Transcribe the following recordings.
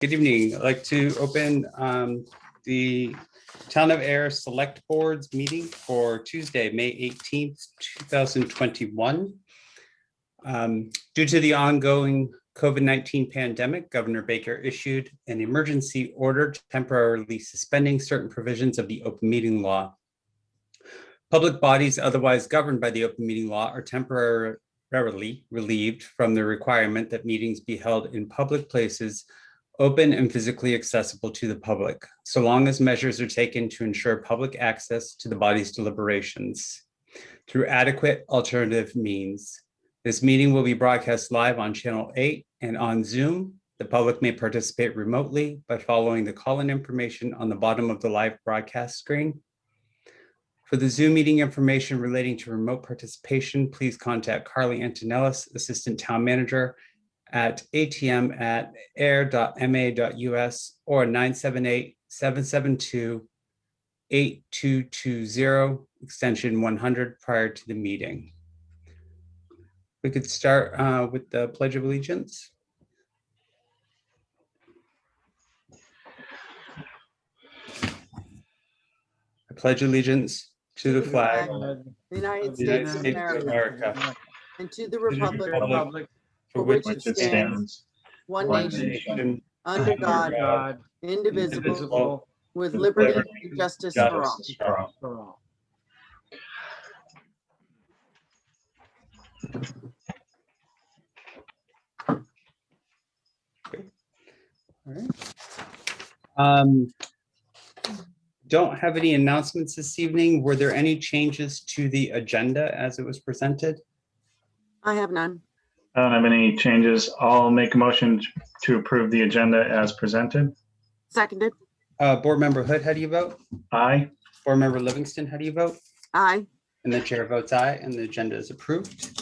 Good evening. I'd like to open the Town of Ayer Select Board's meeting for Tuesday, May 18th, 2021. Due to the ongoing COVID-19 pandemic, Governor Baker issued an emergency order temporarily suspending certain provisions of the open meeting law. Public bodies otherwise governed by the open meeting law are temporarily relieved from the requirement that meetings be held in public places open and physically accessible to the public, so long as measures are taken to ensure public access to the body's deliberations through adequate alternative means. This meeting will be broadcast live on Channel 8 and on Zoom. The public may participate remotely by following the call-in information on the bottom of the live broadcast screen. For the Zoom meeting information relating to remote participation, please contact Carly Antonellis, Assistant Town Manager, at atm@ayer.ma.us or 978-772-8220, extension 100 prior to the meeting. We could start with the Pledge of Allegiance. I pledge allegiance to the flag the United of the United States of States of America, America, and to the republic for which it stands, one one nation, nation, under under God, indivisible, indivisible, with liberty and justice for all. All right. Don't have any announcements this evening. Were there any changes to the agenda as it was presented? I have none. I don't have any changes. I'll make a motion to approve the agenda as presented. Seconded. Board Member Hood, how do you vote? Aye. Board Member Livingston, how do you vote? Aye. And the chair votes aye, and the agenda is approved.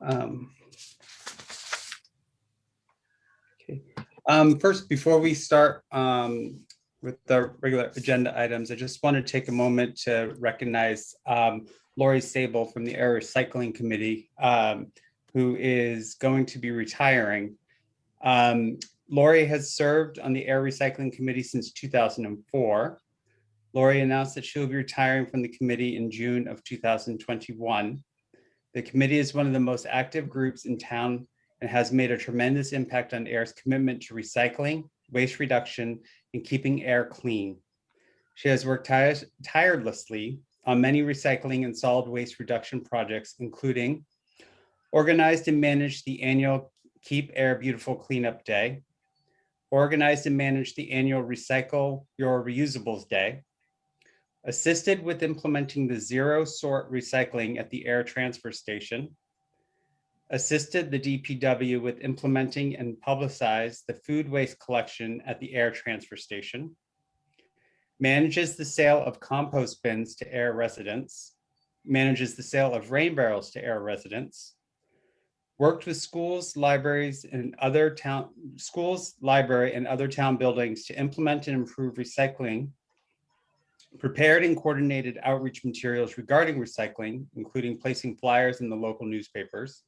Okay. First, before we start with the regular agenda items, I just want to take a moment to recognize Lori Sable from the Ayer Recycling Committee, who is going to be retiring. Lori has served on the Ayer Recycling Committee since 2004. Lori announced that she will be retiring from the committee in June of 2021. The committee is one of the most active groups in town and has made a tremendous impact on Ayer's commitment to recycling, waste reduction, and keeping Ayer clean. She has worked tirelessly on many recycling and solid waste reduction projects, including organized and managed the annual Keep Ayer Beautiful Cleanup Day, organized and managed the annual Recycle Your Reusables Day, assisted with implementing the zero sort recycling at the Ayer transfer station, assisted the DPW with implementing and publicized the food waste collection at the Ayer transfer station, manages the sale of compost bins to Ayer residents, manages the sale of rain barrels to Ayer residents, worked with schools, libraries, and other town buildings to implement and improve recycling, prepared and coordinated outreach materials regarding recycling, including placing flyers in the local newspapers,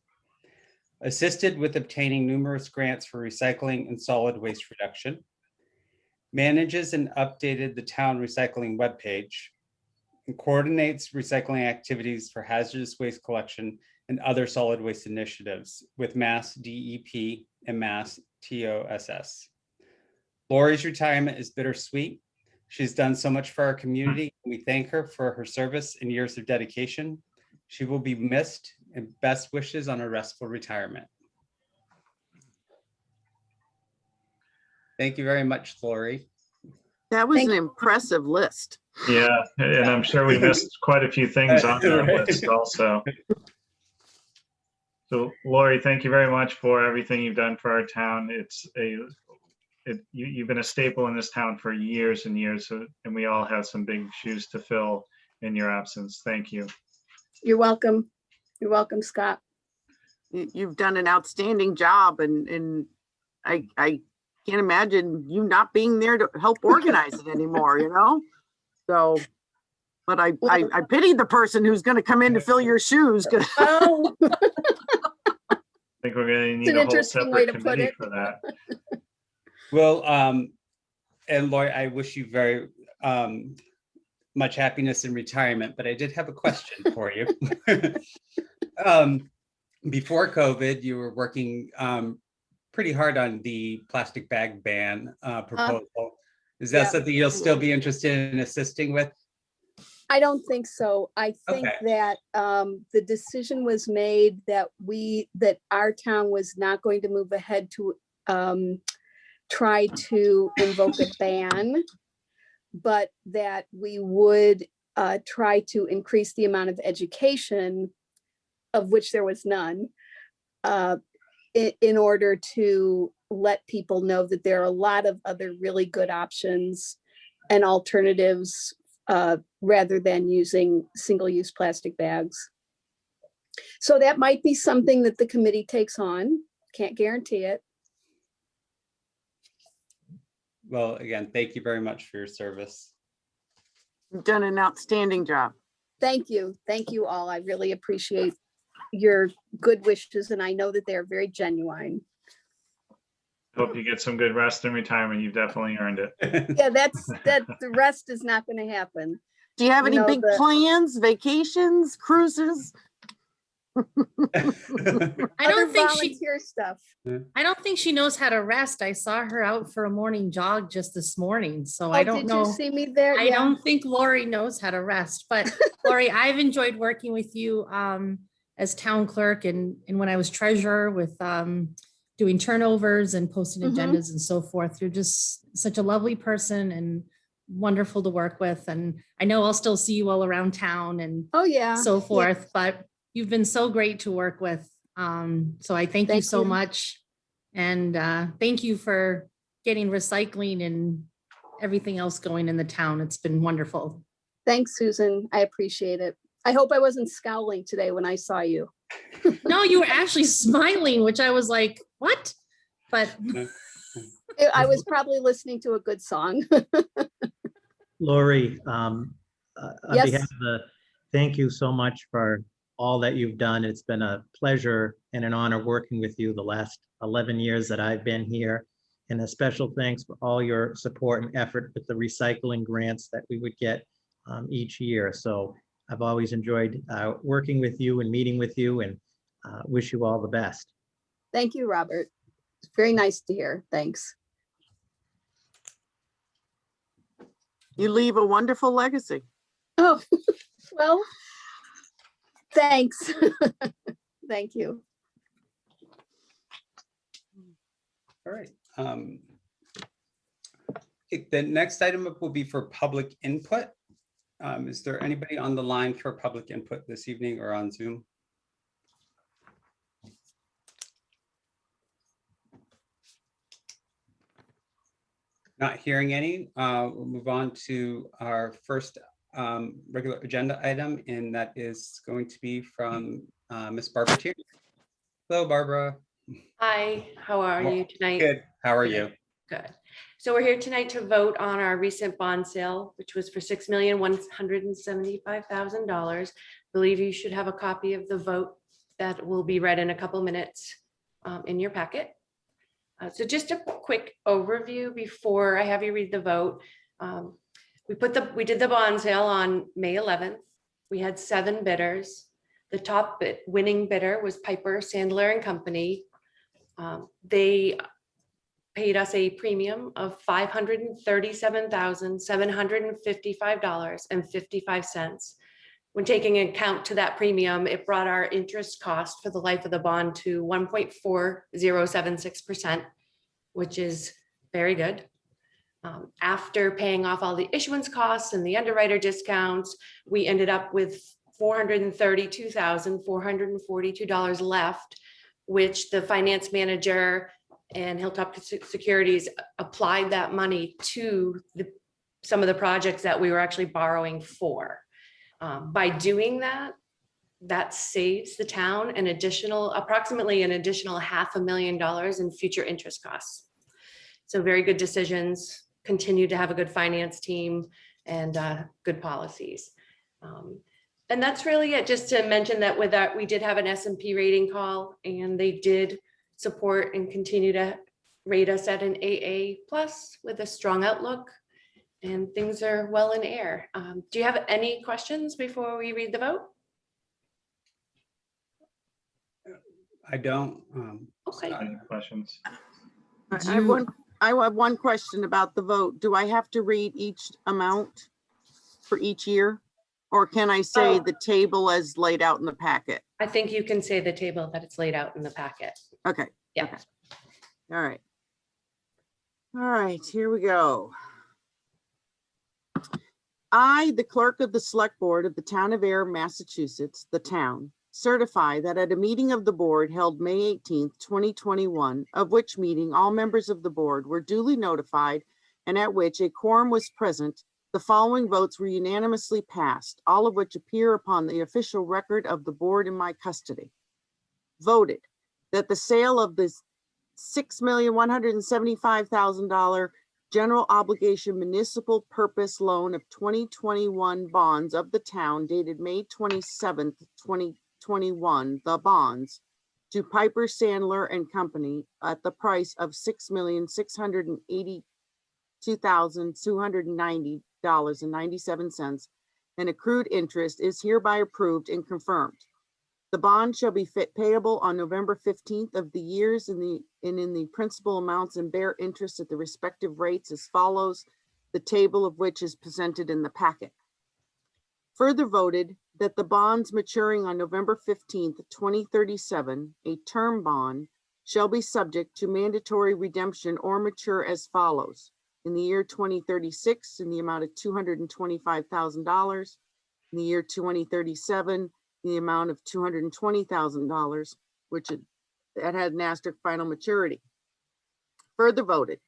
assisted with obtaining numerous grants for recycling and solid waste reduction, manages and updated the town recycling webpage, and coordinates recycling activities for hazardous waste collection and other solid waste initiatives with Mass DEP and Mass TOSS. Lori's retirement is bittersweet. She's done so much for our community, and we thank her for her service and years of dedication. She will be missed, and best wishes on a restful retirement. Thank you very much, Lori. That was an impressive list. Yeah, and I'm sure we missed quite a few things on that list also. So Lori, thank you very much for everything you've done for our town. You've been a staple in this town for years and years, and we all have some big shoes to fill in your absence. Thank you. You're welcome. You're welcome, Scott. You've done an outstanding job, and I can't imagine you not being there to help organize it anymore, you know? So, but I pity the person who's going to come in to fill your shoes. Oh, I think we're going to need a whole separate committee for that. Well, and Lori, I wish you very much happiness in retirement, but I did have a question for you. Before COVID, you were working pretty hard on the plastic bag ban proposal. Is that yeah. something you'll still be interested in assisting with? I don't think so. I think Okay. that the decision was made that our town was not going to move ahead to try to invoke a ban, but that we would try to increase the amount of education, of which there was none, in order to let people know that there are a lot of other really good options and alternatives rather than using single-use plastic bags. So that might be something that the committee takes on. Can't guarantee it. Well, again, thank you very much for your service. You've done an outstanding job. Thank you. Thank you all. I really appreciate your good wishes, and I know that they're very genuine. Hope you get some good rest in retirement. You've definitely earned it. Yeah, the rest is not going to happen. Do you have any No, big plans, vacations, cruises? I Other don't think she volunteer stuff. I don't think she knows how to rest. I saw her out for a morning jog just this morning, so I Oh, don't did know. you see me there? I don't think Lori knows how to rest, but Lori, I've enjoyed working with you as town clerk and when I was treasurer with doing turnovers and posting Mhm. agendas and so forth. You're just such a lovely person and wonderful to work with. And I know I'll still see you all around town and Oh, yeah. so forth, but you've been so great to work with. So I thank you Thank so you. much. And thank you for getting recycling and everything else going in the town. It's been wonderful. Thanks, Susan. I appreciate it. I hope I wasn't scowling today when I saw you. No, you were actually smiling, which I was like, what? But I was probably listening to a good song. Lori, on Yes. behalf of the, thank you so much for all that you've done. It's been a pleasure and an honor working with you the last 11 years that I've been here. And a special thanks for all your support and effort with the recycling grants that we would get each year. So I've always enjoyed working with you and meeting with you, and wish you all the best. Thank you, Robert. It's very nice to hear. Thanks. You leave a wonderful legacy. Oh, well, thanks. Thank you. All right. Okay, the next item up will be for public input. Is there anybody on the line for public input this evening or on Zoom? Not hearing any. We'll move on to our first regular agenda item, and that is going to be from Miss Barbara Tierney. Hello, Barbara. Hi, how are you tonight? Good. How are you? Good. So we're here tonight to vote on our recent bond sale, which was for $6,175,000. Believe you should have a copy of the vote that will be read in a couple minutes in your packet. So just a quick overview before I have you read the vote. We did the bond sale on May 11th. We had 7 bidders. The top winning bidder was Piper Sandler and Company. They paid us a premium of $537,755.55. When taking account to that premium, it brought our interest cost for the life of the bond to 1.4076%, which is very good. After paying off all the issuance costs and the underwriter discounts, we ended up with $432,442 left, which the finance manager and Hilltop Securities applied that money to some of the projects that we were actually borrowing for. By doing that, that saves the town approximately an additional $500,000 in future interest costs. So very good decisions, continue to have a good finance team and good policies. And that's really it. Just to mention that with that, we did have an S&P rating call and they did support and continue to rate us at an AA plus with a strong outlook, and things are well in air. Do you have any questions before we read the vote? I don't. Okay. Scott. Any questions? I have one question about the vote. Do I have to read each amount for each year? Or can I say the table as laid out in the packet? I think you can say the table that it's laid out in the packet. Okay. Yeah. Okay. All right. All right, here we go. I, the clerk of the select board of the town of Ayer, Massachusetts, the town, certify that at a meeting of the board held May 18th, 2021, of which meeting all members of the board were duly notified and at which a quorum was present, the following votes were unanimously passed, all of which appear upon the official record of the board in my custody. Voted that the sale of the $6,175,000 general obligation municipal purpose loan of 2021 bonds of the town dated May 27th, 2021, the bonds to Piper Sandler and Company at the price of $6,682,290.97 and accrued interest is hereby approved and confirmed. The bond shall be payable on November 15th of the years in the principal amounts and bear interest at the respective rates as follows, the table of which is presented in the packet. Further voted that the bonds maturing on November 15th, 2037, a term bond, shall be subject to mandatory redemption or mature as follows. In the year 2036, in the amount of $225,000. In the year 2037, the amount of $220,000, which that had an asterisk final maturity. Further voted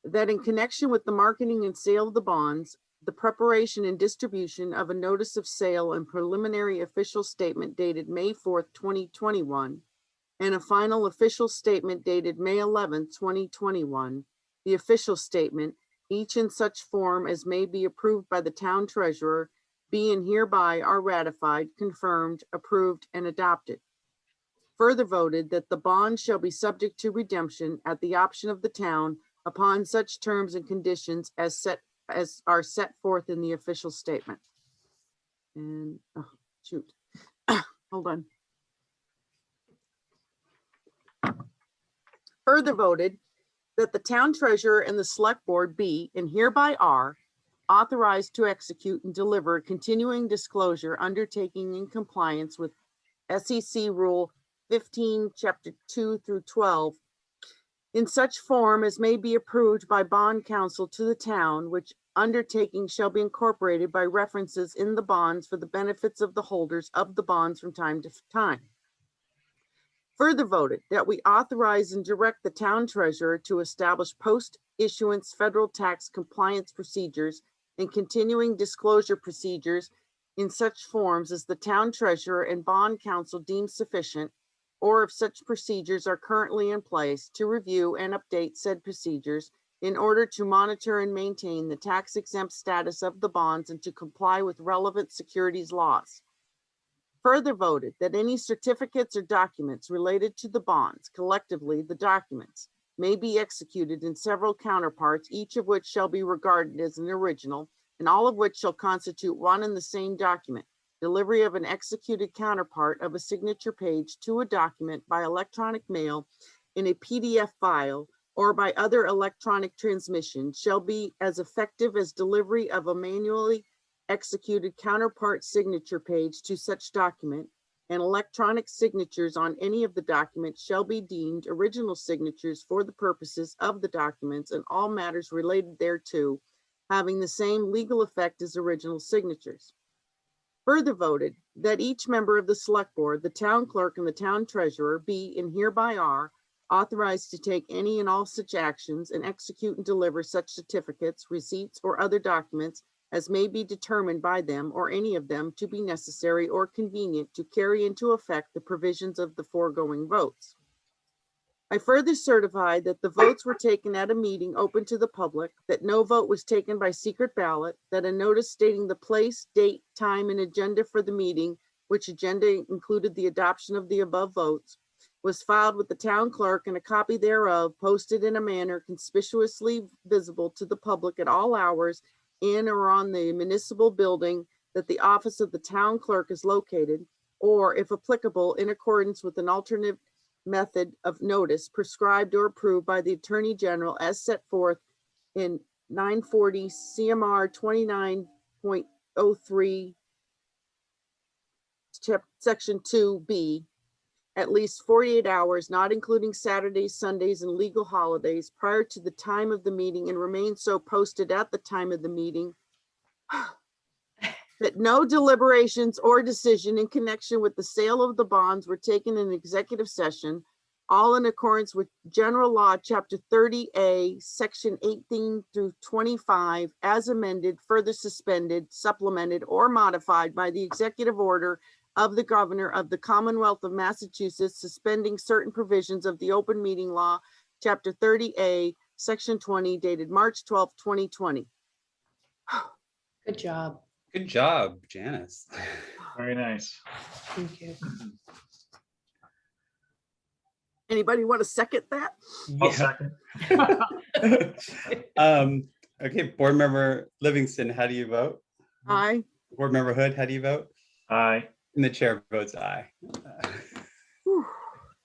that in connection with the marketing and sale of the bonds, the preparation and distribution of a notice of sale and preliminary official statement dated May 4th, 2021, and a final official statement dated May 11th, 2021, the official statement, each in such form as may be approved by the town treasurer, be and hereby are ratified, confirmed, approved, and adopted. Further voted that the bond shall be subject to redemption at the option of the town upon such terms and conditions as are set forth in the official statement. And, oh, shoot, hold on. Further voted that the town treasurer and the select board be and hereby are authorized to execute and deliver a continuing disclosure undertaking in compliance with SEC Rule 15, Chapter 2 through 12, in such form as may be approved by bond counsel to the town, which undertaking shall be incorporated by references in the bonds for the benefits of the holders of the bonds from time to time. Further voted that we authorize and direct the town treasurer to establish post-issuance federal tax compliance procedures and continuing disclosure procedures in such forms as the town treasurer and bond counsel deem sufficient, or if such procedures are currently in place, to review and update said procedures in order to monitor and maintain the tax exempt status of the bonds and to comply with relevant securities laws. Further voted that any certificates or documents related to the bonds, collectively the documents, may be executed in several counterparts, each of which shall be regarded as an original, and all of which shall constitute one and the same document. Delivery of an executed counterpart of a signature page to a document by electronic mail in a PDF file or by other electronic transmission shall be as effective as delivery of a manually executed counterpart signature page to such document, and electronic signatures on any of the documents shall be deemed original signatures for the purposes of the documents and all matters related thereto, having the same legal effect as original signatures. Further voted that each member of the select board, the town clerk, and the town treasurer be and hereby are authorized to take any and all such actions and execute and deliver such certificates, receipts, or other documents as may be determined by them or any of them to be necessary or convenient to carry into effect the provisions of the foregoing votes. I further certify that the votes were taken at a meeting open to the public, that no vote was taken by secret ballot, that a notice stating the place, date, time, and agenda for the meeting, which agenda included the adoption of the above votes, was filed with the town clerk, and a copy thereof posted in a manner conspicuously visible to the public at all hours in or on the municipal building that the office of the town clerk is located, or if applicable, in accordance with an alternate method of notice prescribed or approved by the Attorney General as set forth in 940 CMR 29.03, Section 2B, at least 48 hours, not including Saturdays, Sundays, and legal holidays prior to the time of the meeting, and remain so posted at the time of the meeting. That no deliberations or decision in connection with the sale of the bonds were taken in executive session, all in accordance with General Law, Chapter 30A, Section 18 through 25, as amended, further suspended, supplemented, or modified by the executive order of the Governor of the Commonwealth of Massachusetts, suspending certain provisions of the Open Meeting Law, Chapter 30A, Section 20, dated March 12, 2020. Good job. Good job, Janice. Very nice. Thank you. Anybody want to second that? I'll Yeah. second. Okay, Board Member Livingston, how do you vote? Aye. Board Member Hood, how do you vote? Aye. And the chair votes aye. Whew.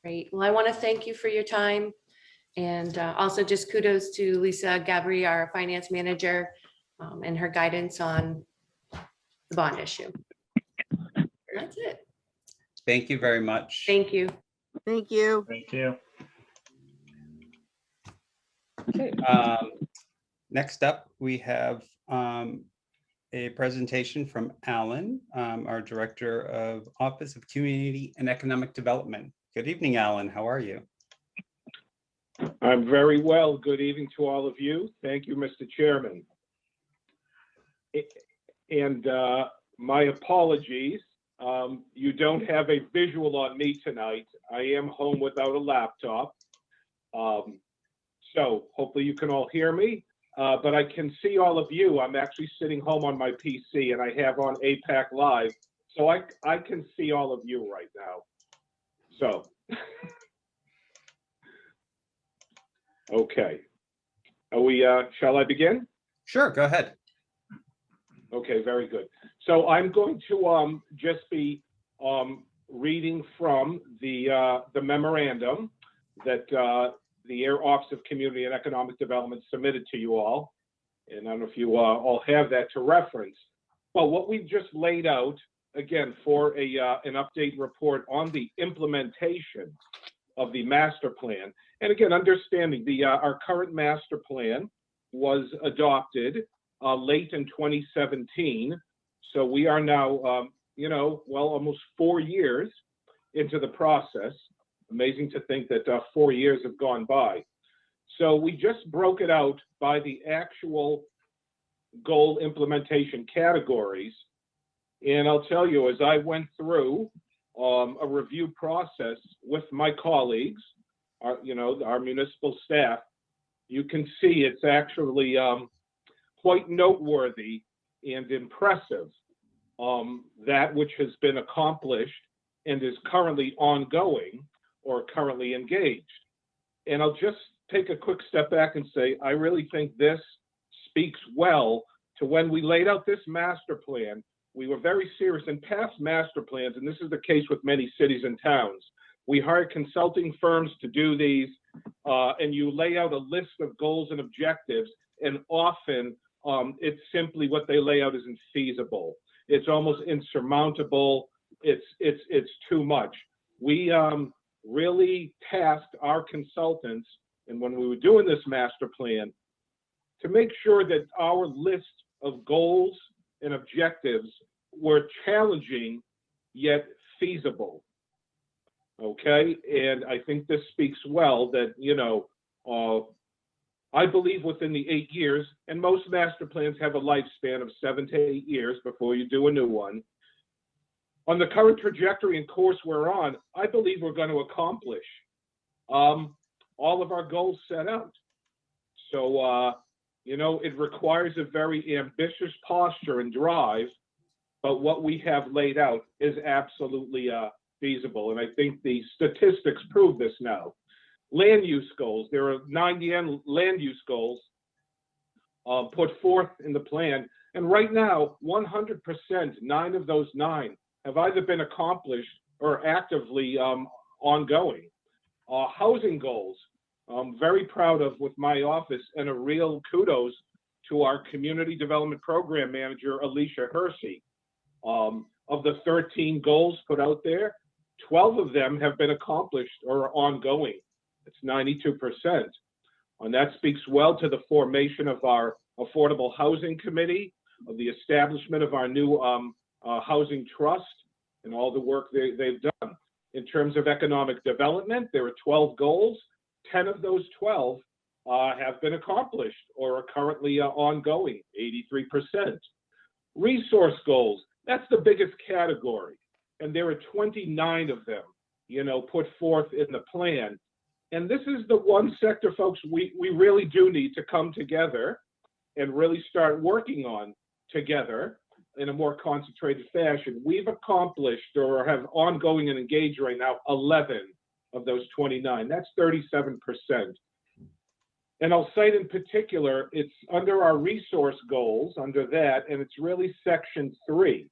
Great. Well, I want to thank you for your time. And also just kudos to Lisa Gabri, our finance manager, and her guidance on the bond issue. That's it. Thank you very much. Thank you. Thank you. Thank you. Okay, next up, we have a presentation from Alan, our Director of Office of Community and Economic Development. Good evening, Alan. How are you? I'm very well. Good evening to all of you. Thank you, Mr. Chairman. And my apologies. You don't have a visual on me tonight. I am home without a laptop. So hopefully you can all hear me, but I can see all of you. I'm actually sitting home on my PC and I have on APAC Live. So I can see all of you right now. So, okay. Are we, shall I begin? Sure, go ahead. Okay, very good. So I'm going to just be reading from the memorandum that the Ayer Office of Community and Economic Development submitted to you all. And I don't know if you all have that to reference. Well, what we've just laid out, again, for an update report on the implementation of the master plan. And again, understanding our current master plan was adopted late in 2017. So we are now, well, almost 4 years into the process. Amazing to think that 4 years have gone by. So we just broke it out by the actual goal implementation categories. And I'll tell you, as I went through a review process with my colleagues, our municipal staff, you can see it's actually quite noteworthy and impressive, that which has been accomplished and is currently ongoing or currently engaged. And I'll just take a quick step back and say, I really think this speaks well to when we laid out this master plan. We were very serious in past master plans, and this is the case with many cities and towns. We hired consulting firms to do these, and you lay out a list of goals and objectives, and often it's simply what they lay out isn't feasible. It's almost insurmountable. It's too much. We really tasked our consultants, and when we were doing this master plan, to make sure that our list of goals and objectives were challenging yet feasible. Okay, and I think this speaks well that, I believe within the 8 years, and most master plans have a lifespan of 7 to 8 years before you do a new one. On the current trajectory and course we're on, I believe we're going to accomplish all of our goals set out. So, it requires a very ambitious posture and drive, but what we have laid out is absolutely feasible. And I think the statistics prove this now. Land use goals, there are 90 land use goals put forth in the plan. And right now, 100%, 9 of those 9 have either been accomplished or actively ongoing. Housing goals, I'm very proud of with my office, and a real kudos to our community development program manager, Alicia Hersey. Of the 13 goals put out there, 12 of them have been accomplished or are ongoing. It's 92%. And that speaks well to the formation of our Affordable Housing Committee, of the establishment of our new housing trust, and all the work they've done. In terms of economic development, there are 12 goals. 10 of those 12 have been accomplished or are currently ongoing, 83%. Resource goals, that's the biggest category. And there are 29 of them, put forth in the plan. And this is the one sector, folks, we really do need to come together and really start working on together in a more concentrated fashion. We've accomplished or have ongoing and engaged right now 11 of those 29. That's 37%. And I'll cite in particular, it's under our resource goals, under that, and it's really section 3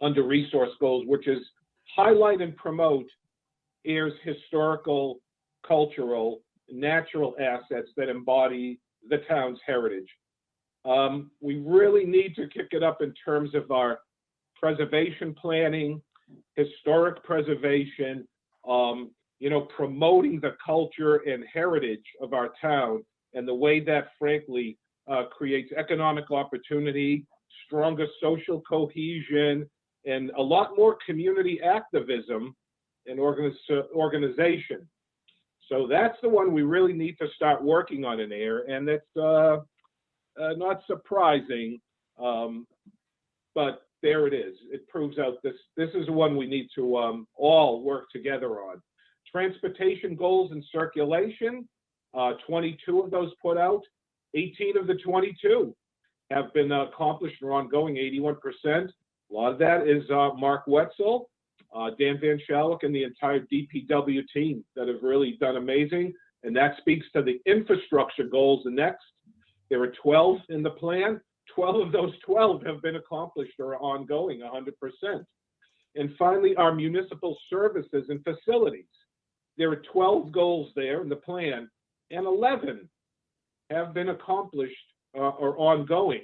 under resource goals, which is highlight and promote Ayer's historical, cultural, natural assets that embody the town's heritage. We really need to kick it up in terms of our preservation planning, historic preservation, promoting the culture and heritage of our town, and the way that, frankly, creates economic opportunity, stronger social cohesion, and a lot more community activism and organization. So that's the one we really need to start working on in Ayer, and it's not surprising, but there it is. It proves out this is one we need to all work together on. Transportation goals and circulation, 22 of those put out. 18 of the 22 have been accomplished or ongoing, 81%. A lot of that is Mark Wetzel, Dan Van Schalik, and the entire DPW team that have really done amazing. And that speaks to the infrastructure goals. The next, there are 12 in the plan. 12 of those 12 have been accomplished or are ongoing, 100%. And finally, our municipal services and facilities. There are 12 goals there in the plan, and 11 have been accomplished or ongoing.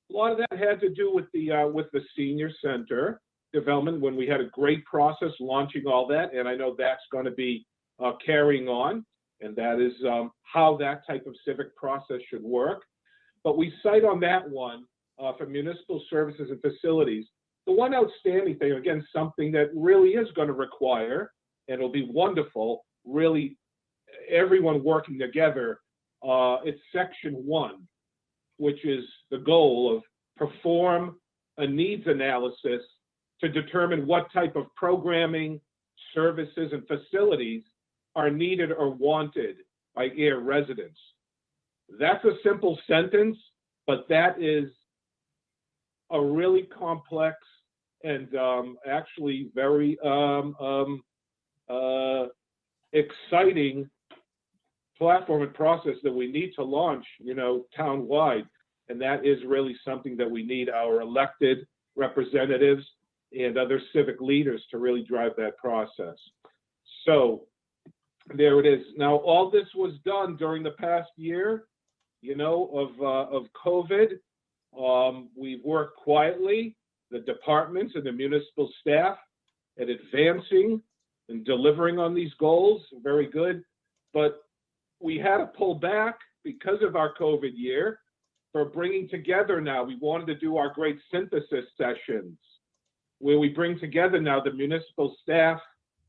A lot of that had to do with the senior center development, when we had a great process launching all that, and I know that's going to be carrying on, and that is how that type of civic process should work. But we cite on that one for municipal services and facilities, the one outstanding thing, again, something that really is going to require, and it'll be wonderful, really everyone working together, it's section 1, which is the goal of perform a needs analysis to determine what type of programming, services, and facilities are needed or wanted by Ayer residents. That's a simple sentence, but that is a really complex and actually very exciting platform and process that we need to launch, town-wide. And that is really something that we need our elected representatives and other civic leaders to really drive that process. So there it is. Now, all this was done during the past year, of COVID. We've worked quietly, the departments and the municipal staff, at advancing and delivering on these goals. Very good. But we had to pull back because of our COVID year for bringing together now. We wanted to do our great synthesis sessions where we bring together now the municipal staff,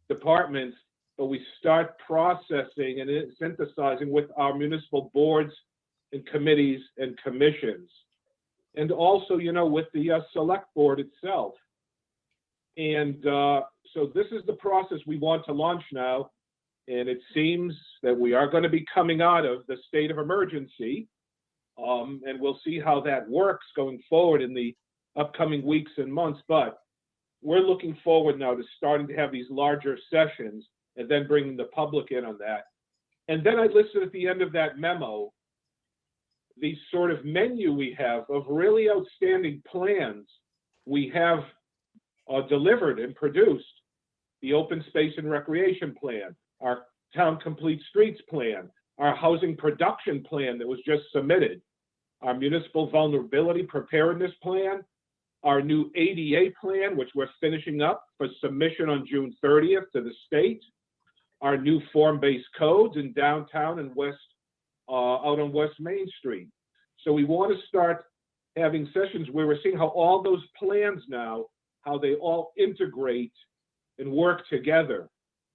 departments, but we start processing and synthesizing with our municipal boards and committees and commissions. And also, with the select board itself. And so this is the process we want to launch now. And it seems that we are going to be coming out of the state of emergency. And we'll see how that works going forward in the upcoming weeks and months. But we're looking forward now to starting to have these larger sessions and then bringing the public in on that. And then I listed at the end of that memo the sort of menu we have of really outstanding plans we have delivered and produced. The open space and recreation plan, our town complete streets plan, our housing production plan that was just submitted, our municipal vulnerability preparedness plan, our new ADA plan, which we're finishing up for submission on June 30th to the state, our new form-based codes in downtown and out on West Main Street. So we want to start having sessions where we're seeing how all those plans now, how they all integrate and work together,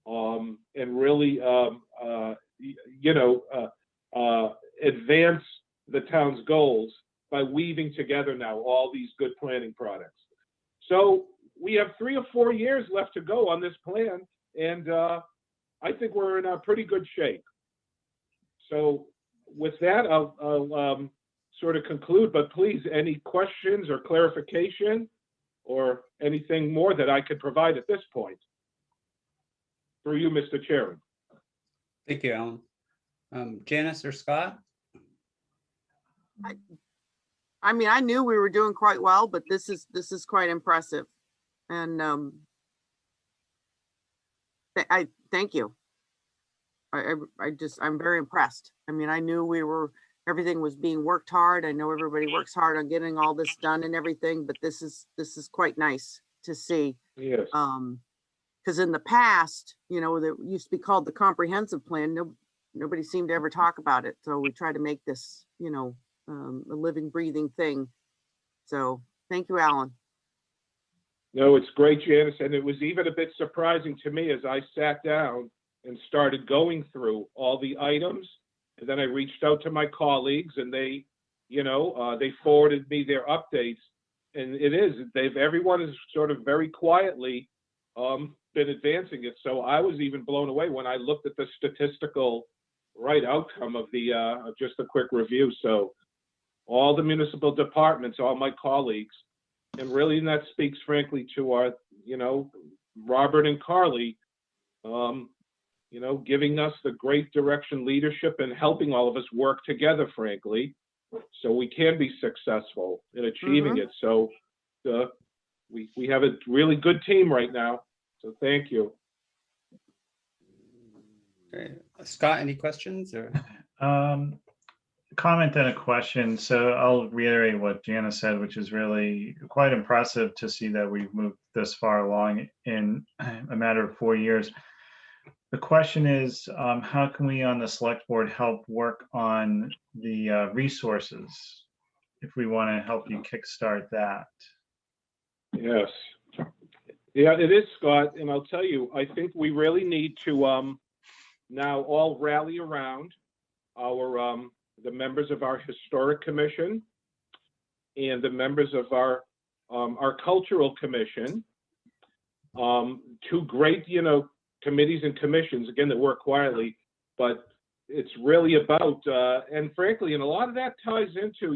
and really, advance the town's goals by weaving together now all these good planning products. So we have 3 or 4 years left to go on this plan, and I think we're in a pretty good shape. So with that, I'll sort of conclude, but please, any questions or clarification or anything more that I could provide at this point? Through you, Mr. Chairman. Thank you, Alan. Janice or Scott? I mean, I knew we were doing quite well, but this is quite impressive. And I thank you. I'm very impressed. I mean, I knew everything was being worked hard. I know everybody works hard on getting all this done and everything, but this is quite nice to see. Yes. Because in the past, there used to be called the comprehensive plan. Nobody seemed to ever talk about it. So we try to make this, a living, breathing thing. So thank you, Alan. No, it's great, Janice. And it was even a bit surprising to me as I sat down and started going through all the items. And then I reached out to my colleagues and they forwarded me their updates. And everyone is sort of very quietly been advancing it. So I was even blown away when I looked at the statistical outcome of just a quick review. So all the municipal departments, all my colleagues, and really that speaks frankly to our, Robert and Carly, giving us the great direction, leadership, and helping all of us work together, frankly, so we can be successful in achieving it. So we have a really good team right now. So thank you. Okay. Scott, any questions or? Comment and a question. So I'll reiterate what Janice said, which is really quite impressive to see that we've moved this far along in a matter of 4 years. The question is, how can we on the select board help work on the resources if we want to help you kickstart that? Yes. Yeah, it is, Scott. And I'll tell you, I think we really need to now all rally around the members of our historic commission and the members of our cultural commission, 2 great, committees and commissions, again, that work quietly, but it's really about, and frankly, and a lot of that ties into,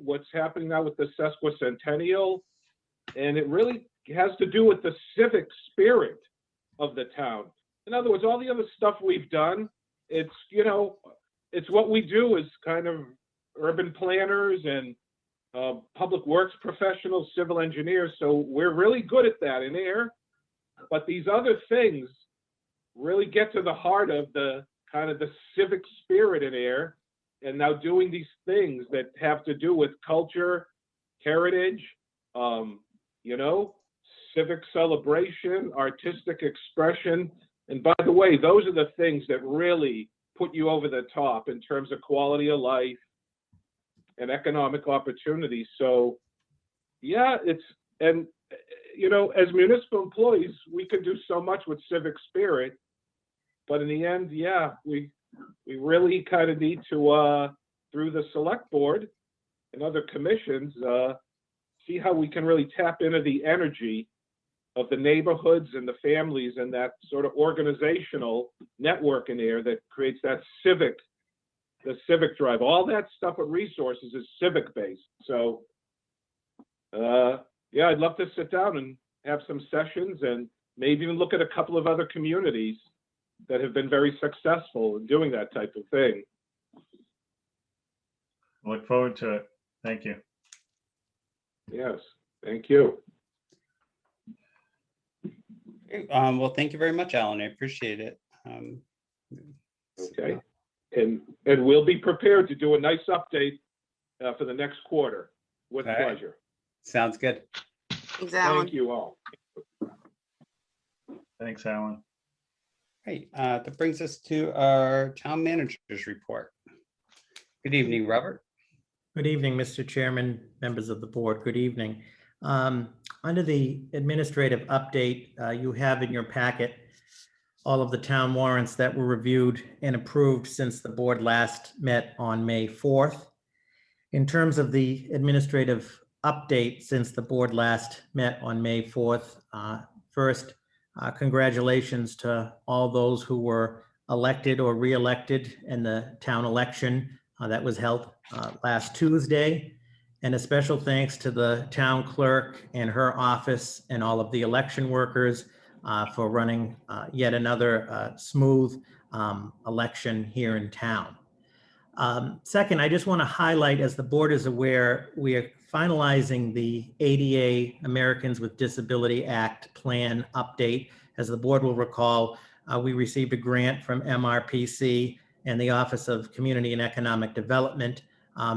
what's happening now with the sesquicentennial, and it really has to do with the civic spirit of the town. In other words, all the other stuff we've done, it's, it's what we do as kind of urban planners and public works professionals, civil engineers. So we're really good at that in Ayer. But these other things really get to the heart of the kind of the civic spirit in Ayer. And now doing these things that have to do with culture, heritage, civic celebration, artistic expression. And by the way, those are the things that really put you over the top in terms of quality of life and economic opportunity. So yeah, as municipal employees, we can do so much with civic spirit, but in the end, yeah, we really kind of need to, through the select board and other commissions, see how we can really tap into the energy of the neighborhoods and the families and that sort of organizational network in there that creates that civic drive. All that stuff with resources is civic based. So yeah, I'd love to sit down and have some sessions and maybe even look at a couple of other communities that have been very successful in doing that type of thing. Look forward to it. Thank you. Yes, thank you. Well, thank you very much, Alan. I appreciate it. Okay, and we'll be prepared to do a nice update for the next quarter with All right. pleasure. Sounds good. Thanks, Alan. Thank you all. Thanks, Alan. Right, that brings us to our town manager's report. Good evening, Robert. Good evening, Mr. Chairman, members of the board. Good evening. Under the administrative update, you have in your packet all of the town warrants that were reviewed and approved since the board last met on May 4th. In terms of the administrative update since the board last met on May 4th, first, congratulations to all those who were elected or re-elected in the town election that was held last Tuesday. And a special thanks to the town clerk and her office and all of the election workers for running yet another smooth election here in town. Second, I just want to highlight, as the board is aware, we are finalizing the ADA Americans with Disability Act plan update. As the board will recall, we received a grant from MRPC, and the Office of Community and Economic Development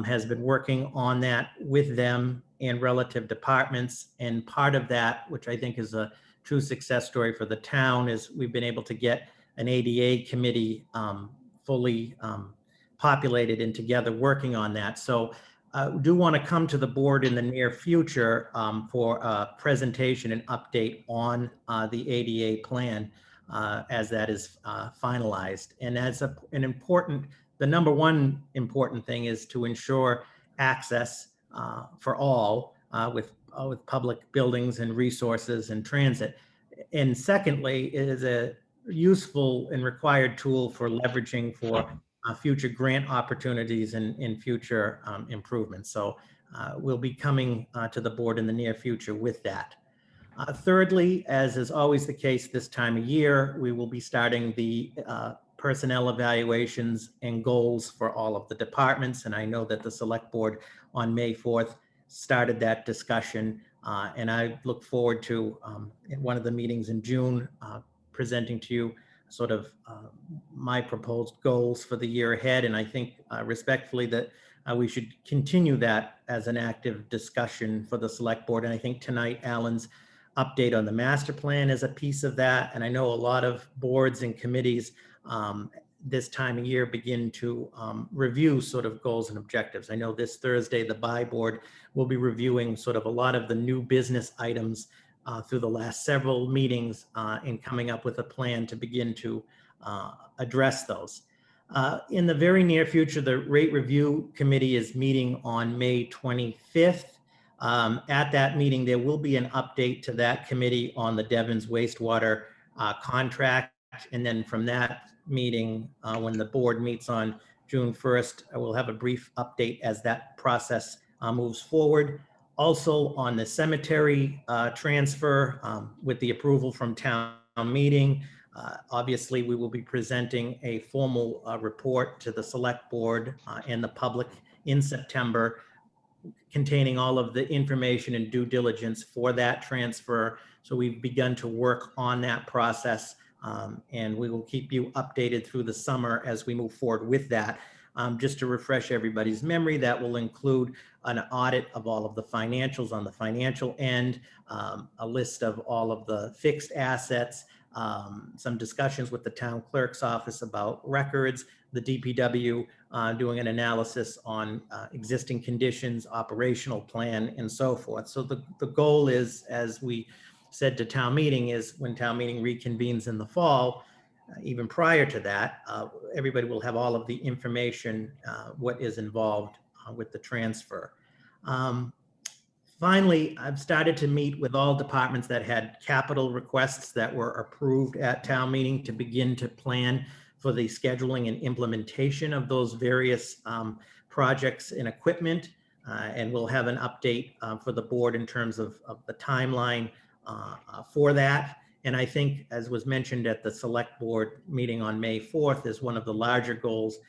has been working on that with them and relative departments. And part of that, which I think is a true success story for the town, is we've been able to get an ADA committee fully populated and together working on that. So I do want to come to the board in the near future for a presentation and update on the ADA plan as that is finalized. And as an important, the number one important thing is to ensure access for all with public buildings and resources and transit. And secondly, it is a useful and required tool for leveraging for future grant opportunities and future improvements. So we'll be coming to the board in the near future with that. Thirdly, as is always the case this time of year, we will be starting the personnel evaluations and goals for all of the departments. And I know that the select board on May 4th started that discussion. And I look forward to, in one of the meetings in June, presenting to you sort of my proposed goals for the year ahead. And I think respectfully that we should continue that as an active discussion for the select board. And I think tonight, Alan's update on the master plan is a piece of that. And I know a lot of boards and committees this time of year begin to review sort of goals and objectives. I know this Thursday, the BI board will be reviewing sort of a lot of the new business items through the last several meetings and coming up with a plan to begin to address those. In the very near future, the rate review committee is meeting on May 25th. At that meeting, there will be an update to that committee on the Devon's wastewater contract. And then from that meeting, when the board meets on June 1st, I will have a brief update as that process moves forward. Also on the cemetery transfer with the approval from town meeting, obviously we will be presenting a formal report to the select board and the public in September, containing all of the information and due diligence for that transfer. So we've begun to work on that process and we will keep you updated through the summer as we move forward with that. Just to refresh everybody's memory, that will include an audit of all of the financials on the financial end, a list of all of the fixed assets, some discussions with the town clerk's office about records, the DPW doing an analysis on existing conditions, operational plan, and so forth. So the goal is, as we said to town meeting, is when town meeting reconvenes in the fall, even prior to that, everybody will have all of the information, what is involved with the transfer. Finally, I've started to meet with all departments that had capital requests that were approved at town meeting to begin to plan for the scheduling and implementation of those various projects and equipment. And we'll have an update for the board in terms of the timeline for that. And I think, as was mentioned at the select board meeting on May 4th, is one of the larger goals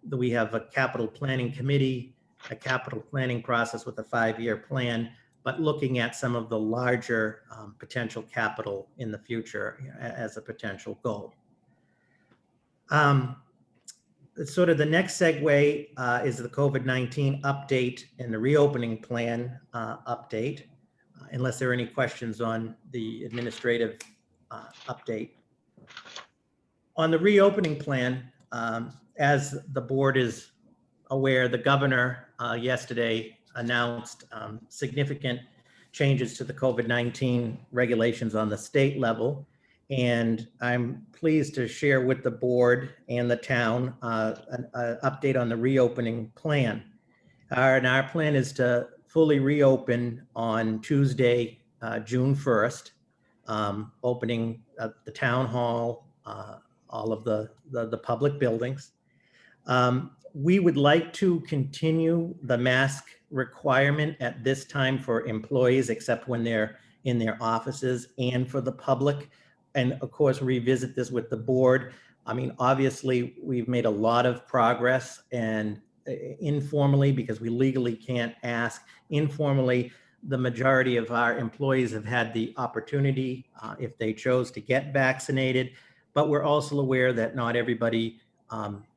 that we have a capital planning committee, a capital planning process with a 5-year plan, but looking at some of the larger potential capital in the future as a potential goal. Sort of the next segue is the COVID-19 update and the reopening plan update, unless there are any questions on the administrative update. On the reopening plan, as the board is aware, the governor yesterday announced significant changes to the COVID-19 regulations on the state level. And I'm pleased to share with the board and the town an update on the reopening plan. And our plan is to fully reopen on Tuesday, June 1st, opening the town hall, all of the public buildings. We would like to continue the mask requirement at this time for employees, except when they're in their offices, and for the public. And of course, revisit this with the board. I mean, obviously, we've made a lot of progress, and informally, because we legally can't ask, informally, the majority of our employees have had the opportunity, if they chose, to get vaccinated. But we're also aware that not everybody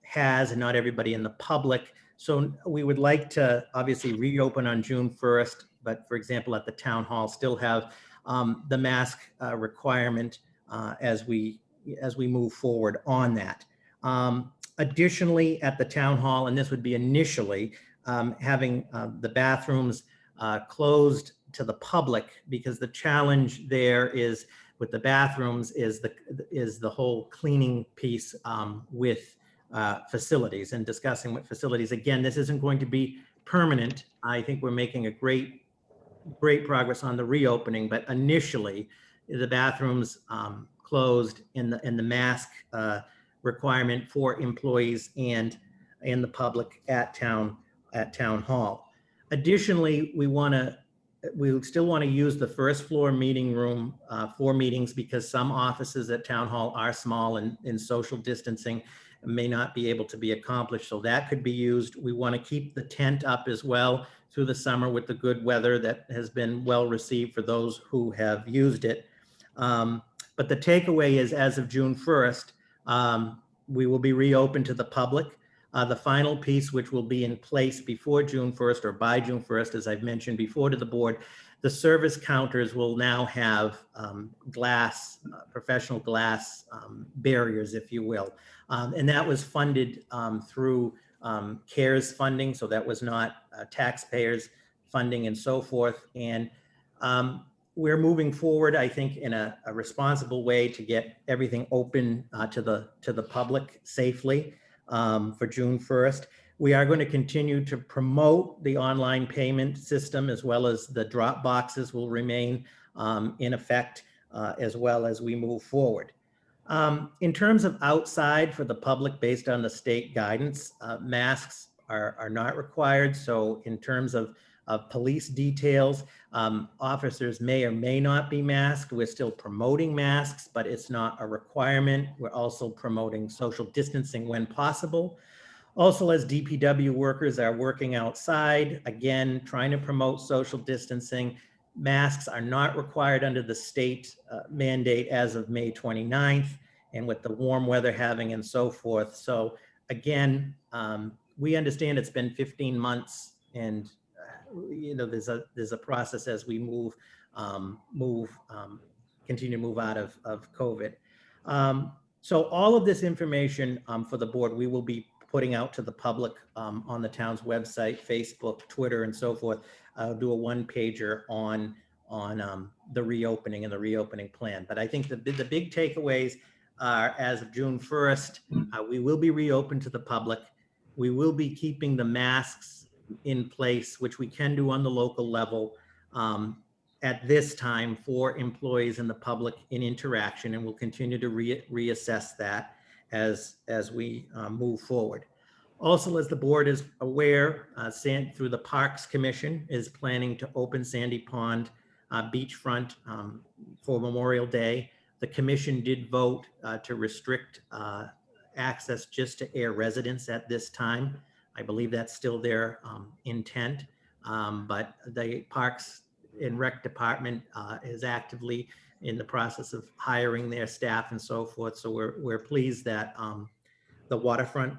has, and not everybody in the public. So we would like to obviously reopen on June 1st, but for example, at the town hall, still have the mask requirement as we move forward on that. Additionally, at the town hall, and this would be initially, having the bathrooms closed to the public, because the challenge there is with the bathrooms is the whole cleaning piece with facilities and discussing with facilities. Again, this isn't going to be permanent. I think we're making a great progress on the reopening, but initially the bathrooms closed in the mask requirement for employees and the public at town hall. Additionally, we still want to use the first floor meeting room for meetings, because some offices at town hall are small and in social distancing may not be able to be accomplished. So that could be used. We want to keep the tent up as well through the summer with the good weather that has been well received for those who have used it. But the takeaway is, as of June 1st, we will be reopened to the public. The final piece, which will be in place before June 1st or by June 1st, as I've mentioned before to the board, the service counters will now have glass, professional glass barriers, if you will. And that was funded through CARES funding, so that was not taxpayers funding and so forth. And we're moving forward, I think, in a responsible way to get everything open to the public safely for June 1st. We are going to continue to promote the online payment system, as well as the drop boxes will remain in effect as well as we move forward. In terms of outside for the public, based on the state guidance, masks are not required. So in terms of police details, officers may or may not be masked. We're still promoting masks, but it's not a requirement. We're also promoting social distancing when possible. Also, as DPW workers are working outside, again, trying to promote social distancing. Masks are not required under the state mandate as of May 29th, and with the warm weather having and so forth. So again, we understand it's been 15 months, and there's a process as we continue to move out of COVID. So all of this information for the board, we will be putting out to the public on the town's website, Facebook, Twitter, and so forth. I'll do a one-pager on the reopening and the reopening plan. But I think the big takeaways are, as of June 1st, we will be reopened to the public. We will be keeping the masks in place, which we can do on the local level at this time for employees and the public in interaction, and we'll continue to reassess that as we move forward. Also, as the board is aware, through the Parks Commission is planning to open Sandy Pond beachfront for Memorial Day. The commission did vote to restrict access just to Ayer residents at this time. I believe that's still their intent, but the Parks and Rec Department is actively in the process of hiring their staff and so forth. So we're pleased that the waterfront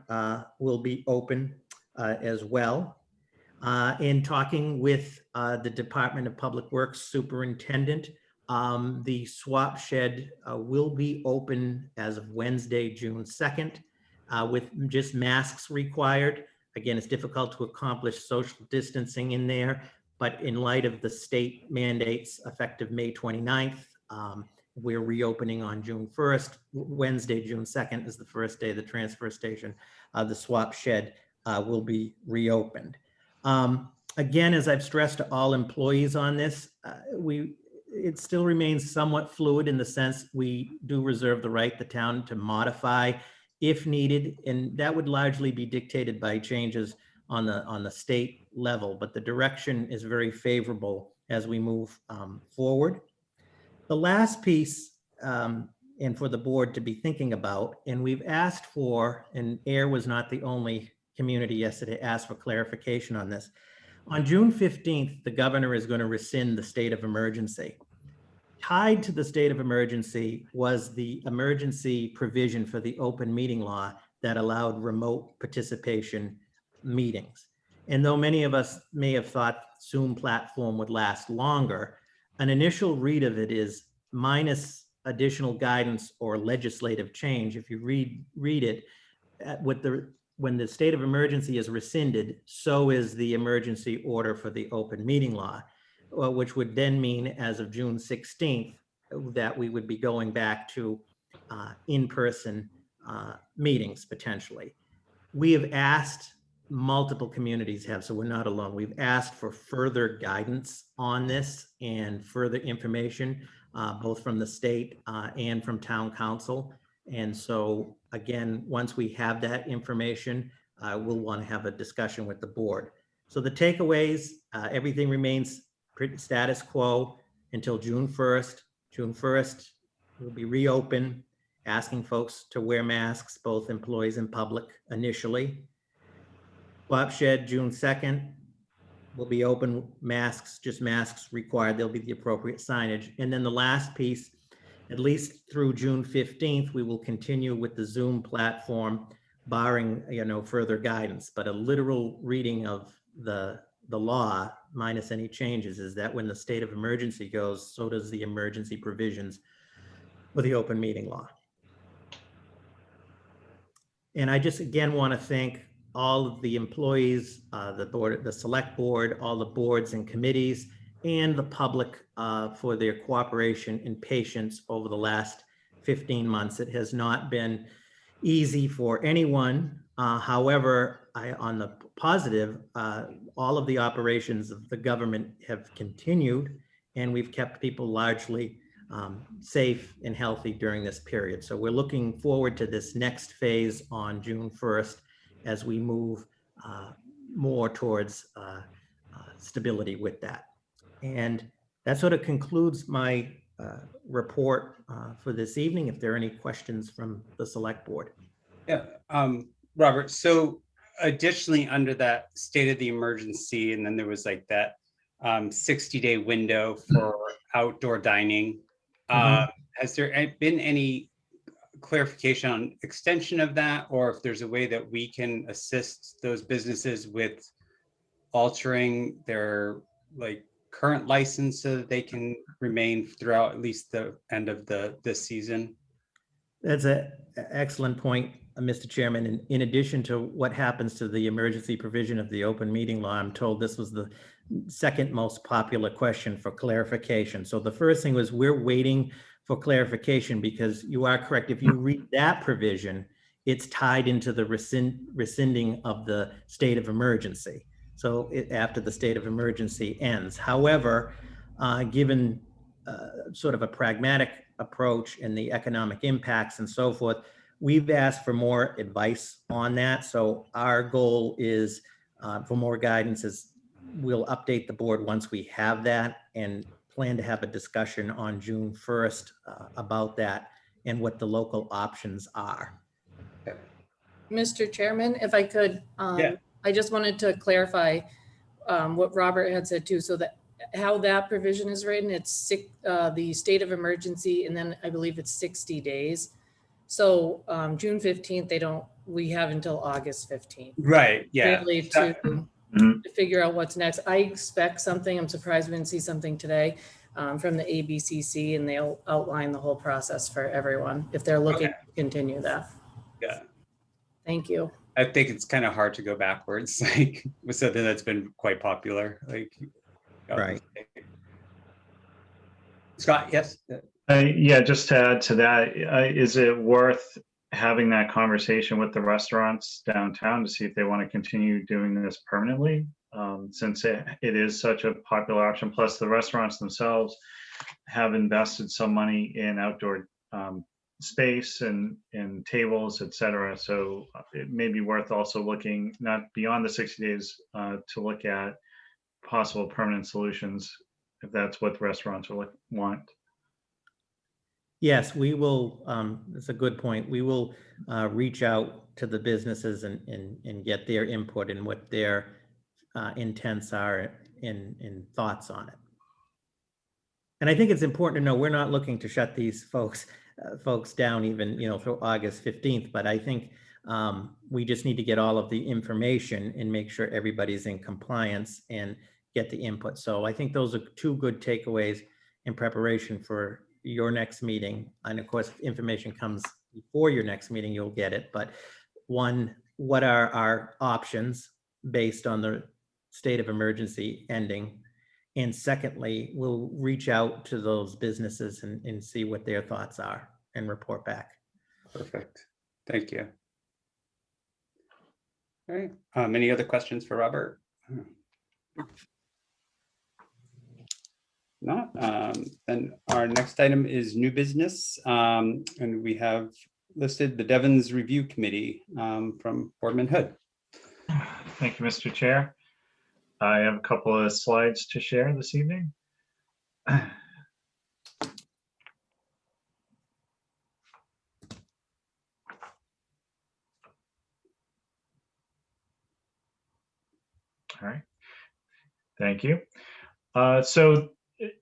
will be open as well. In talking with the Department of Public Works Superintendent, the swap shed will be open as of Wednesday, June 2nd, with just masks required. Again, it's difficult to accomplish social distancing in there, but in light of the state mandates effective May 29th, we're reopening on June 1st. Wednesday, June 2nd is the first day the transfer station, the swap shed will be reopened. Again, as I've stressed to all employees on this, it still remains somewhat fluid in the sense we do reserve the right, the town, to modify if needed, and that would largely be dictated by changes on the state level, but the direction is very favorable as we move forward. The last piece, and for the board to be thinking about, and we've asked for, and Ayer was not the only community yesterday asked for clarification on this. On June 15th, the governor is going to rescind the state of emergency. Tied to the state of emergency was the emergency provision for the open meeting law that allowed remote participation meetings. And though many of us may have thought Zoom platform would last longer, an initial read of it is minus additional guidance or legislative change. If you read it, when the state of emergency is rescinded, so is the emergency order for the open meeting law, which would then mean as of June 16th, that we would be going back to in-person meetings potentially. We have asked, multiple communities have, so we're not alone. We've asked for further guidance on this and further information, both from the state and from town council. And so again, once we have that information, we'll want to have a discussion with the board. So the takeaways, everything remains pretty status quo until June 1st. June 1st, we'll be reopened, asking folks to wear masks, both employees and public initially. Swap shed, June 2nd, will be open, masks, just masks required. There'll be the appropriate signage. And then the last piece, at least through June 15th, we will continue with the Zoom platform, barring further guidance. But a literal reading of the law, minus any changes, is that when the state of emergency goes, so does the emergency provisions for the open meeting law. And I just again want to thank all of the employees, the board, the select board, all the boards and committees, and the public for their cooperation and patience over the last 15 months. It has not been easy for anyone. However, on the positive, all of the operations of the government have continued, and we've kept people largely safe and healthy during this period. So we're looking forward to this next phase on June 1st as we move more towards stability with that. And that sort of concludes my report for this evening. If there are any questions from the select board. Yeah, Robert, so additionally under that state of the emergency, and then there was like that 60-day window for outdoor dining. Has there been any clarification on extension of that, or if there's a way that we can assist those businesses with altering their current license so that they can remain throughout at least the end of this season? That's an excellent point, Mr. Chairman. And in addition to what happens to the emergency provision of the open meeting law, I'm told this was the second most popular question for clarification. So the first thing was, we're waiting for clarification, because you are correct. If you read that provision, it's tied into the rescinding of the state of emergency. So after the state of emergency ends. However, given sort of a pragmatic approach and the economic impacts and so forth, we've asked for more advice on that. So our goal is for more guidance. Is we'll update the board once we have that and plan to have a discussion on June 1st about that and what the local options are. Mr. Chairman, if I could, Yeah. I just wanted to clarify what Robert had said too, so that how that provision is written, it's the state of emergency, and then I believe it's 60 days. So June 15th, we have until August 15th. Right, yeah. Really to figure out what's next. I expect something, I'm surprised we didn't see something today from the ABCC, and they'll outline the whole process for everyone if they're looking to continue that. Yeah. Thank you. I think it's kind of hard to go backwards, like with something that's been quite popular, like. Right. Scott, yes? Yeah, just to add to that, is it worth having that conversation with the restaurants downtown to see if they want to continue doing this permanently? Since it is such a popular option, plus the restaurants themselves have invested some money in outdoor space and tables, et cetera. So it may be worth also looking not beyond the 60 days to look at possible permanent solutions if that's what the restaurants want. Yes, we will. That's a good point. We will reach out to the businesses and get their input and what their intents are and thoughts on it. And I think it's important to know we're not looking to shut these folks down even, through August 15th. But I think we just need to get all of the information and make sure everybody's in compliance and get the input. So I think those are two good takeaways in preparation for your next meeting. And of course, if information comes before your next meeting, you'll get it. But one, what are our options based on the state of emergency ending? And secondly, we'll reach out to those businesses and see what their thoughts are and report back. Perfect. Thank you. All right. Any other questions for Robert? Not. Then our next item is new business. And we have listed the Devon's Review Committee from Boardman Hood. Thank you, Mr. Chair. I have a couple of slides to share this evening. All right. Thank you. So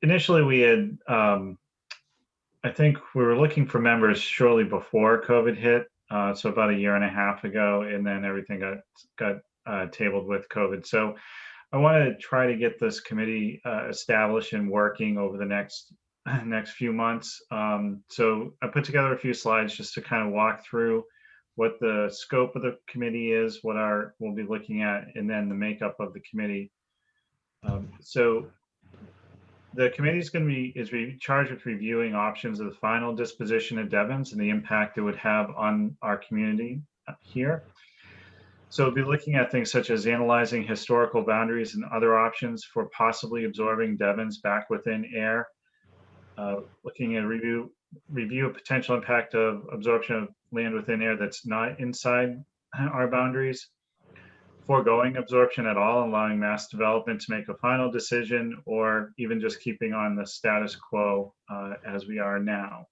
initially we had, I think we were looking for members shortly before COVID hit. So about a year and a half ago, and then everything got tabled with COVID. So I want to try to get this committee established and working over the next few months. So I put together a few slides just to kind of walk through what the scope of the committee is, what we'll be looking at, and then the makeup of the committee. So the committee is charged with reviewing options of the final disposition of Devon's and the impact it would have on our community here. So we'll be looking at things such as analyzing historical boundaries and other options for possibly absorbing Devon's back within Ayer, looking at review of potential impact of absorption of land within Ayer that's not inside our boundaries, foregoing absorption at all, allowing mass development to make a final decision, or even just keeping on the status quo as we are now.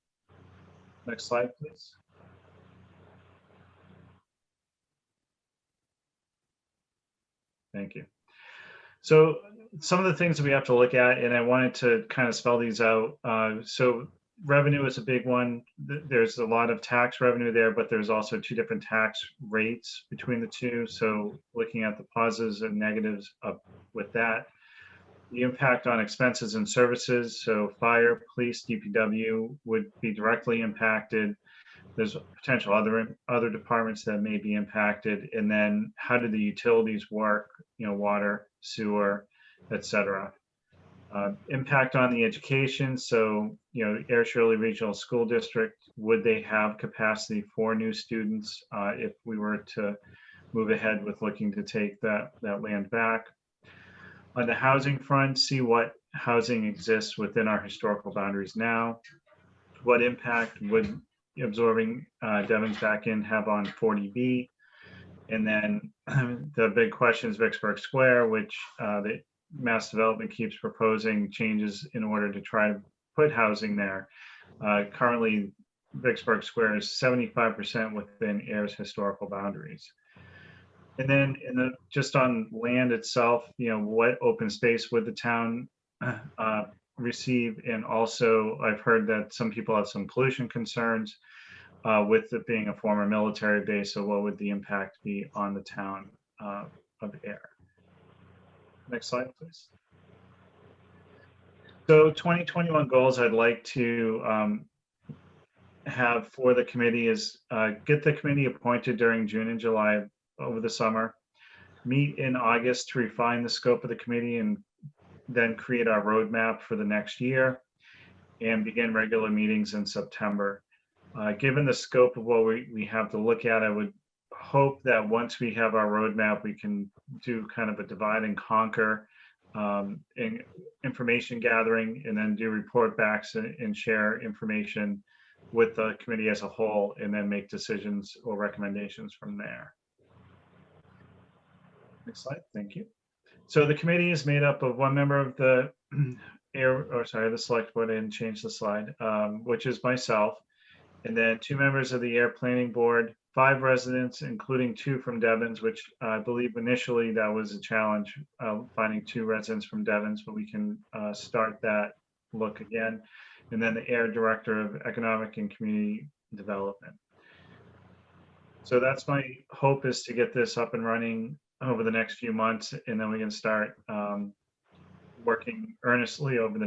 Next slide, please. Thank you. So some of the things that we have to look at, and I wanted to kind of spell these out. So revenue is a big one. There's a lot of tax revenue there, but there's also two different tax rates between the two. So looking at the positives and negatives with that. The impact on expenses and services. So fire, police, DPW would be directly impacted. There's potential other departments that may be impacted. And then how do the utilities work, water, sewer, et cetera. Impact on the education. So, Ayer Shirley Regional School District, would they have capacity for new students if we were to move ahead with looking to take that land back? On the housing front, see what housing exists within our historical boundaries now. What impact would absorbing Devon's back in have on 40B? And then the big question is Vicksburg Square, which Mass Development keeps proposing changes in order to try to put housing there. Currently, Vicksburg Square is 75% within Ayer's historical boundaries. And then just on land itself, what open space would the town receive? And also, I've heard that some people have some pollution concerns with it being a former military base. So what would the impact be on the town of Ayer? Next slide, please. So 2021 goals I'd like to have for the committee is get the committee appointed during June and July over the summer, meet in August to refine the scope of the committee and then create our roadmap for the next year and begin regular meetings in September. Given the scope of what we have to look at, I would hope that once we have our roadmap, we can do kind of a divide and conquer in information gathering and then do report backs and share information with the committee as a whole and then make decisions or recommendations from there. Next slide, thank you. So the committee is made up of one member of the the select board. I didn't change the slide, which is myself, and then 2 members of the Ayer Planning Board, 5 residents, including 2 from Devens, which I believe initially that was a challenge, finding 2 residents from Devens, but we can start that look again. And then the Ayer Director of Economic and Community Development. So that's my hope, is to get this up and running over the next few months, and then we can start working earnestly over the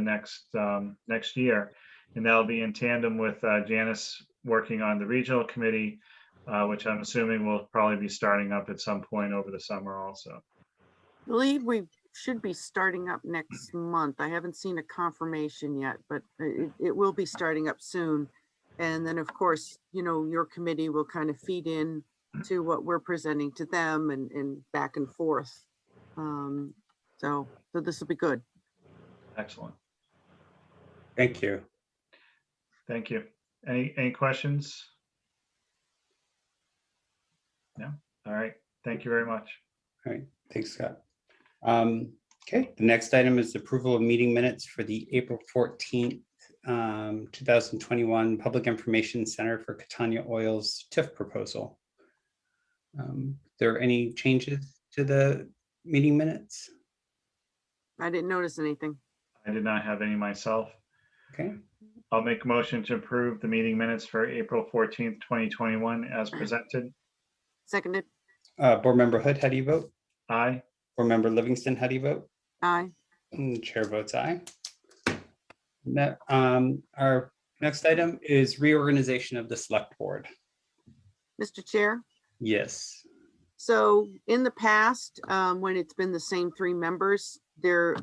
next year. And that'll be in tandem with Janice working on the regional committee, which I'm assuming will probably be starting up at some point over the summer also. I believe we should be starting up next month. I haven't seen a confirmation yet, but it will be starting up soon. And then of course, your committee will kind of feed in to what we're presenting to them and back and forth. So this will be good. Excellent. Thank you. Thank you. Any questions? No? All right. Thank you very much. All right, thanks, Scott. Okay, the next item is approval of meeting minutes for the April 14th, 2021 Public Information Center for Catania Oil's TIF proposal. There are any changes to the meeting minutes? I didn't notice anything. I did not have any myself. Okay, I'll make a motion to approve the meeting minutes for April 14th, 2021 as presented. Seconded. Board Member Hood, how do you vote? Aye. Board Member Livingston, how do you vote? Aye. And the chair votes aye. Our next item is reorganization of the select board. Mr. Chair. Yes. So in the past, when it's been the same 3 members,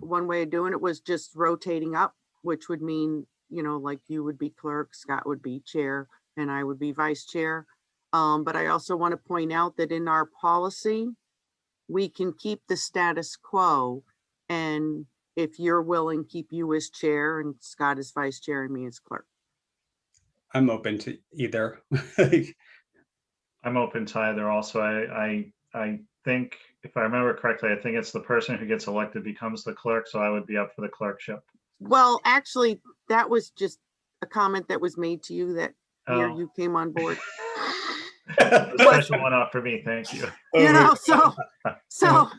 one way of doing it was just rotating up, which would mean, like you would be clerk, Scott would be chair, and I would be vice chair. But I also want to point out that in our policy, we can keep the status quo. And if you're willing, keep you as chair and Scott as vice chair and me as clerk. I'm open to either. I'm open to either also. I think, if I remember correctly, I think it's the person who gets elected becomes the clerk, so I would be up for the clerkship. Well, actually, that was just a comment that was made to you that year Oh. you came on board. A special one off for me, thank you. So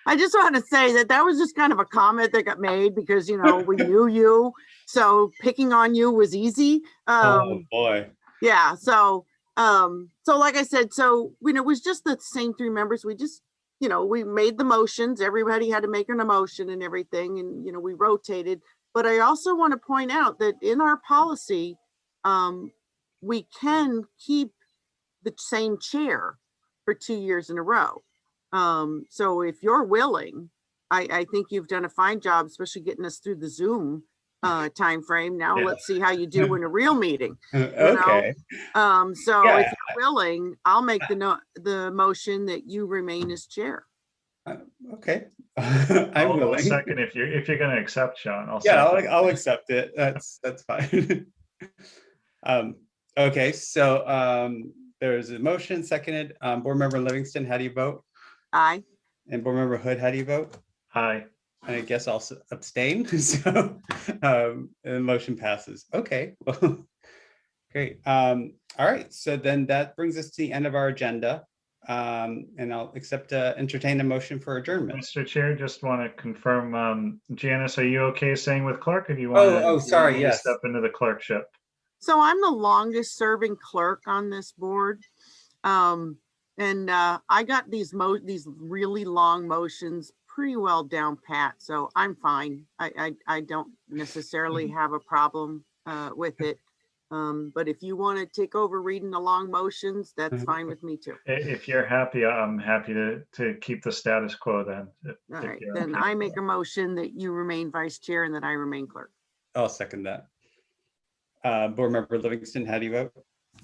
I just want to say that was just kind of a comment that got made because, we knew you. So picking on you was easy. Oh boy. Yeah. So like I said, it was just the same 3 members. We just, we made the motions. Everybody had to make an emotion and everything. And, we rotated. But I also want to point out that in our policy, we can keep the same chair for 2 years in a row. So if you're willing, I think you've done a fine job, especially getting us through the Zoom timeframe. Now Yeah. let's see how you do in a real meeting. Okay. So Yeah. if you're willing, I'll make the motion that you remain as chair. Okay. I'll willing. second if you're going to accept, Sean. Yeah, second. I'll accept it. That's fine. Okay, so there's a motion seconded. Board Member Livingston, how do you vote? Aye. And Board Member Hood, how do you vote? Aye. And I guess I'll abstain. So and the motion passes. Okay. Well, great. All right. So then that brings us to the end of our agenda. And I'll entertain a motion for adjournment. Mr. Chair, just want to confirm, Janice, are you okay staying with clerk, or do you want Oh, sorry, to yes. step into the clerkship? So I'm the longest serving clerk on this board. I got these really long motions pretty well down pat, so I'm fine. I don't necessarily have a problem with it. But if you want to take over reading the long motions, that's fine with me too. If you're happy, I'm happy to keep the status quo then. All if right, you're then okay. I make a motion that you remain vice chair and that I remain clerk. I'll second that. Board Member Livingston, how do you vote?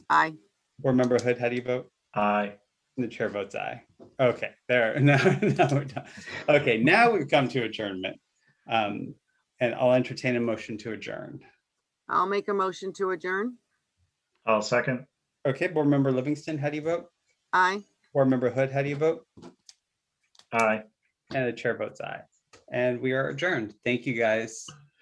Aye. Board Member Hood, how do you vote? Aye. And the chair votes aye. Okay, there. Now we're done. Okay, now we've come to adjournment. And I'll entertain a motion to adjourn. I'll make a motion to adjourn. I'll second. Okay, Board Member Livingston, how do you vote? Aye. Board Member Hood, how do you vote? Aye. And the chair votes aye. And we are adjourned. Thank you, guys.